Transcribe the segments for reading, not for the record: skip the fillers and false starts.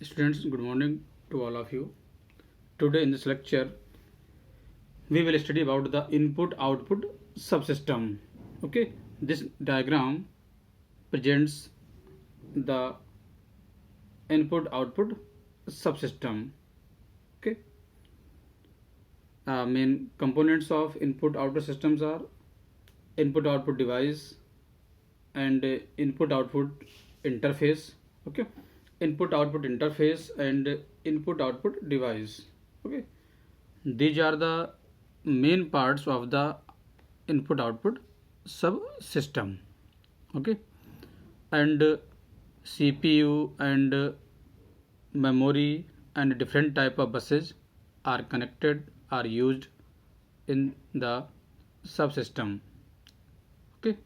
Students, good morning to all of you. Today in this lecture, we will study about the input-output subsystem. Okay, this diagram presents the input-output subsystem. Okay, main components of input-output systems are input-output device and input-output interface. Okay, input-output interface and input-output device. Okay, these are the main parts of the input output subsystem. Okay, and CPU and memory and different type of buses are connected, are used in the subsystem. Okay,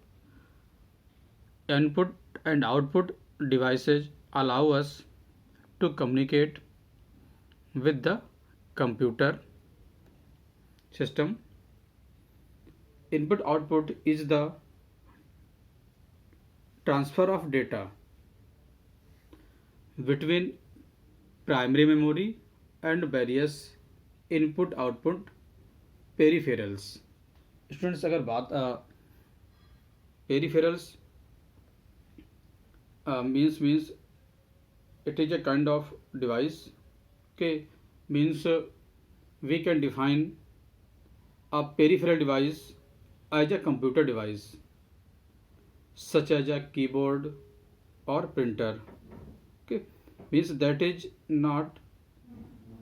input and output devices allow us to communicate with the computer system. Input output is the transfer of data between primary memory and various input output peripherals. Students, अगर बात peripherals means it is a kind of device. Okay, means we can define a peripheral device as a computer device such as a keyboard or printer. Okay, means that is not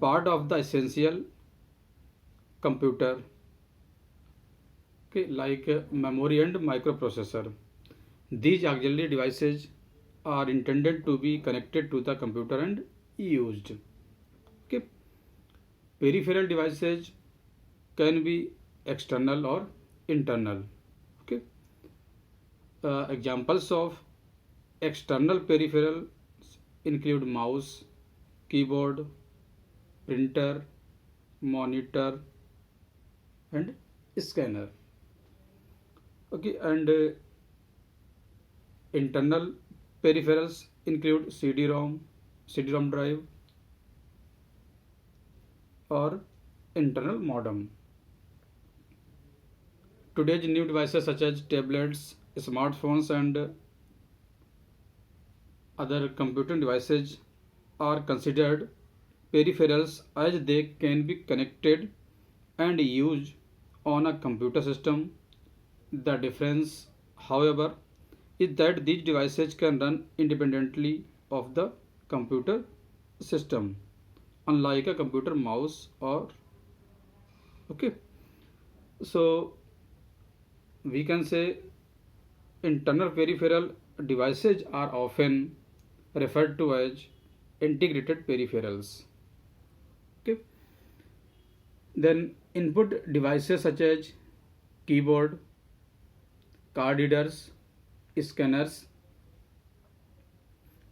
part of the essential computer. Okay, like memory and microprocessor. These auxiliary devices are intended to be connected to the computer and used. Okay, peripheral devices can be external or internal. Okay, examples of external peripherals include mouse, keyboard, printer, monitor, and scanner. Okay, and internal peripherals include CD-ROM drive, or internal modem. Today's new devices such as tablets, smartphones, and other computing devices are considered peripherals as they can be connected and used on a computer system. The difference, however, is that these devices can run independently of the computer system, unlike a computer mouse or okay. So we can say internal peripheral devices are often referred to as integrated peripherals. Okay, then input devices such as keyboard, card readers, scanners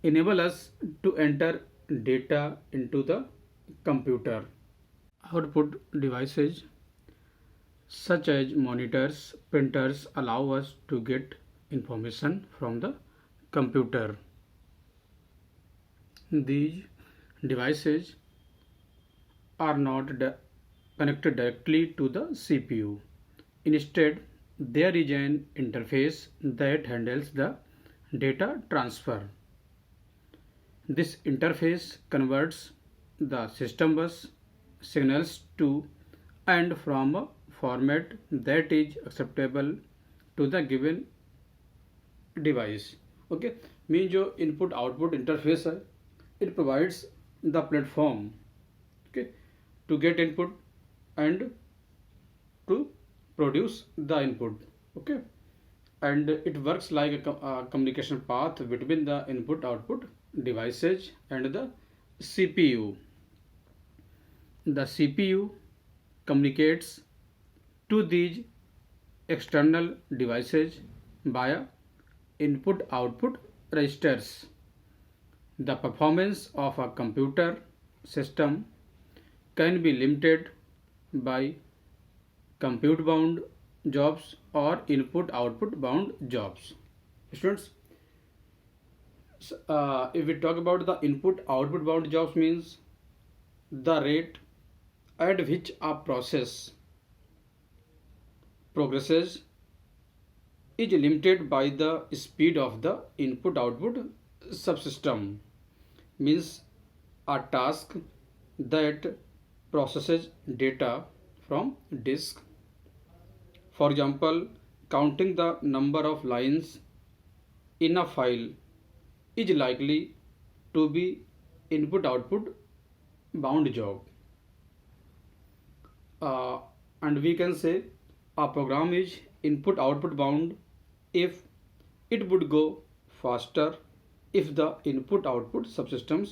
enable us to enter data into the computer. Output devices such as monitors, printers allow us to get information from the computer. These devices are not connected directly to the CPU. Instead, there is an interface that handles the data transfer. This interface converts the system bus signals to and from a format that is acceptable to the given device. Okay, means जो input output interface है, it provides the platform, okay, to get input and to produce the input. Okay, and it works like a communication path between the input output devices and the CPU. The CPU communicates to these external devices via input output registers. The performance of a computer system can be limited by compute bound jobs or input output bound jobs. Students, If we talk about the input output bound jobs, means the rate at which a process progresses is limited by the speed of the input output subsystem. Means a task that processes data from disk, for example counting the number of lines in a file, is likely to be input output bound job. uh, and we can say a program is input output bound if it would go faster if the input output system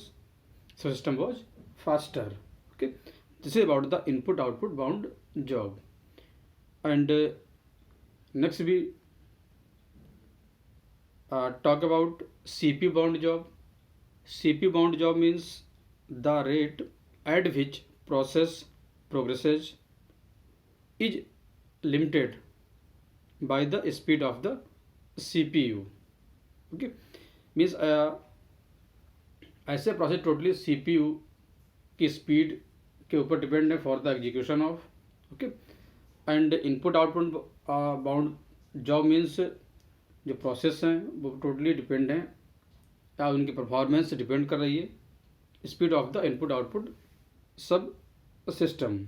was faster. Okay, this is about the input output bound job. And next we talk about CPU bound job. CPU bound job means the rate at which process progresses is limited by the speed of the CPU. Okay, means ऐसे process totally CPU की speed के ऊपर depend है for the execution of. Okay, and input output bound job means जो process हैं वो totally depend हैं या उनकी परफॉर्मेंस से डिपेंड कर रही है speed of the input output सब system.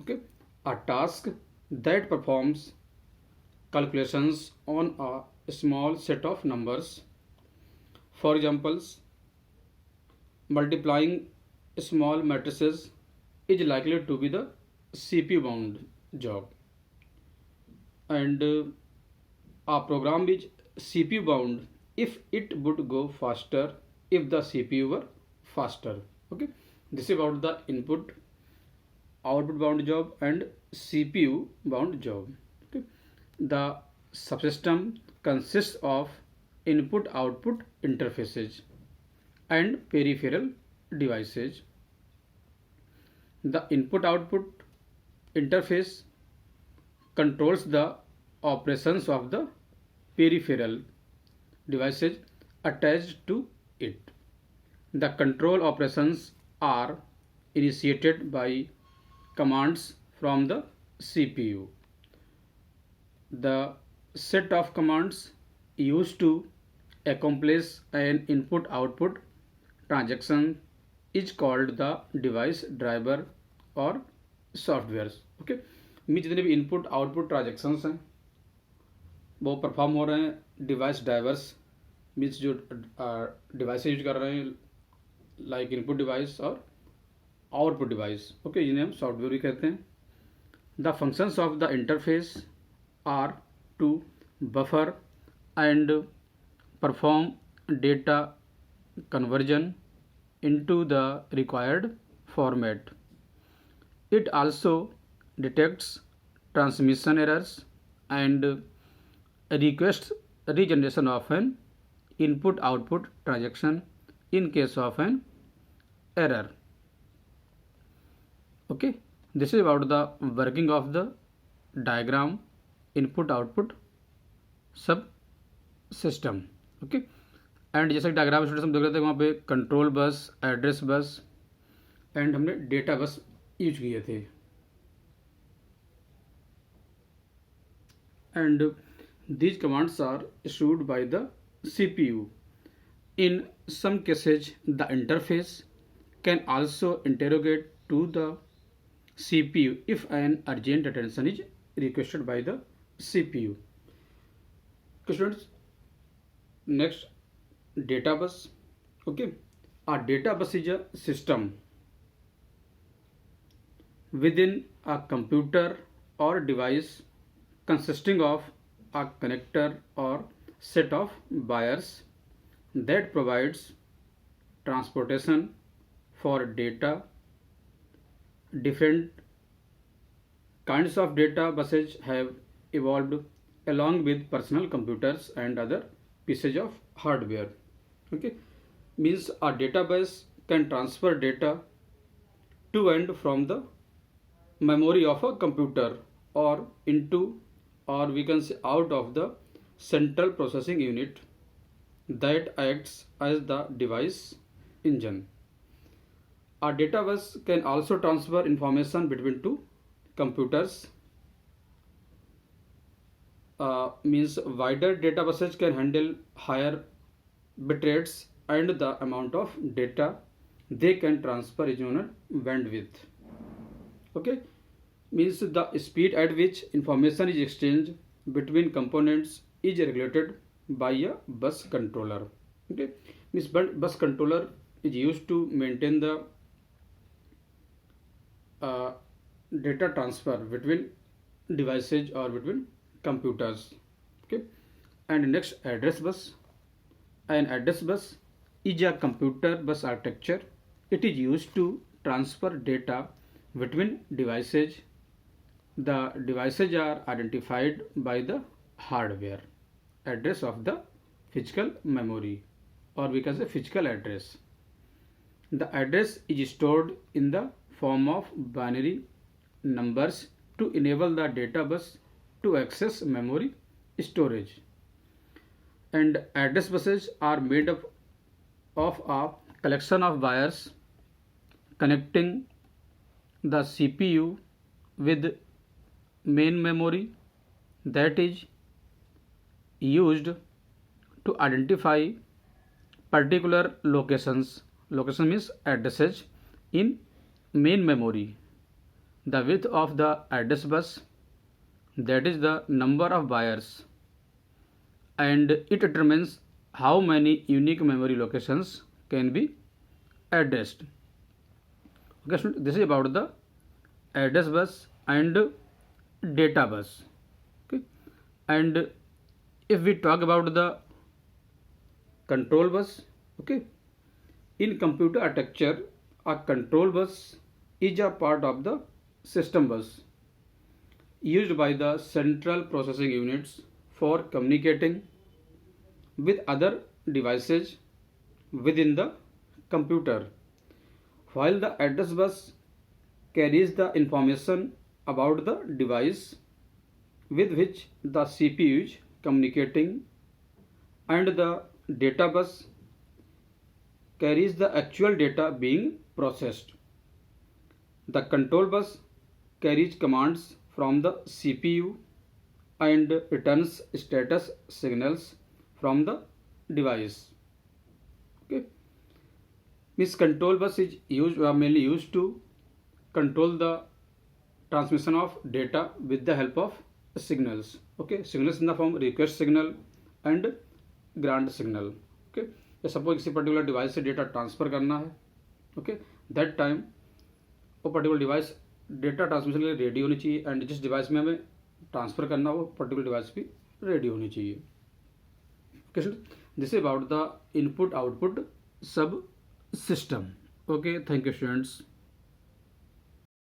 Okay, a task that performs calculations on a small set of numbers, for examples multiplying small matrices, is likely to be the CPU bound job. And a program is CPU bound if it would go faster if the CPU were faster. Okay, this is about the input output bound job and CPU bound job. Okay, the subsystem consists of input output interfaces and peripheral devices. The input output interface controls the operations of the peripheral devices attached to it. The control operations are initiated by commands from the CPU. The set of commands used to accomplish an input output transaction is called the device driver or software. Okay, मैं जितने भी input output transactions हैं वो perform हो रहे हैं device drivers means जो device use कर रहे हैं लाइक इनपुट डिवाइस और आउटपुट डिवाइस. ओके, जिन्हें हम सॉफ्टवेयर भी कहते हैं. The functions of the interface are to buffer and perform data conversion into the required format. It also detects transmission errors and requests regeneration of an input output transaction in case of an error. Okay, this is about the working of the diagram input output सब system. Okay, and जैसे diagram students हम देख रहे थे वहाँ पे control bus, address bus and हमने data bus use किए थे. And these commands are issued by the CPU. In some cases, the interface can also interrogate to the CPU if an urgent attention is requested by the CPU. Students, next, data bus. Okay, a data bus is a system within a computer or device consisting of a connector or set of wires that provides transportation for data. Different kinds of data buses have evolved along with personal computers and other pieces of hardware. Okay, means a database can transfer data to and from the memory of a computer or into, or we can say out of the central processing unit that acts as the device engine. A data bus can also transfer information between two computers. Means wider data buses can handle higher bit rates, and the amount of data they can transfer is known as bandwidth. Okay, means the speed at which information is exchanged between components is regulated by a bus controller. Okay, means bus controller is used to maintain the uh, data transfer between devices or between computers. Okay, and next, address bus. An address bus is a computer bus architecture. It is used to transfer data between devices. The devices are identified by the hardware address of the physical memory, or we can say physical address. The address is stored in the form of binary numbers to enable the data bus to access memory storage. And address buses are made up of a collection of wires connecting the CPU with main memory that is used to identify particular locations. Location means addresses in main memory. The width of the address bus, that is the number of wires, and it determines how many unique memory locations can be addressed. Okay, so this is about the address bus and data bus. Okay, and if we talk about the control bus, okay, in computer architecture, a control bus is a part of the system bus used by the central processing units for communicating with other devices within the computer, while the address bus carries the information about the device with which the CPU is communicating, and the data bus carries the actual data being processed. The control bus carries commands from the CPU and returns status signals from the device. Okay, this control bus is mainly used to control the transmission of data with the help of signals. Okay, signals in the form request signal and grant signal. Okay, suppose किसी particular device से data transfer करना है, okay, that time वो particular device data transmission के लिए ready होनी चाहिए, and जिस डिवाइस में हमें ट्रांसफर करना हो पर्टिकुलर डिवाइस भी रेडी होनी चाहिए. Okay, this is about the input output subsystem. Okay, thank you students.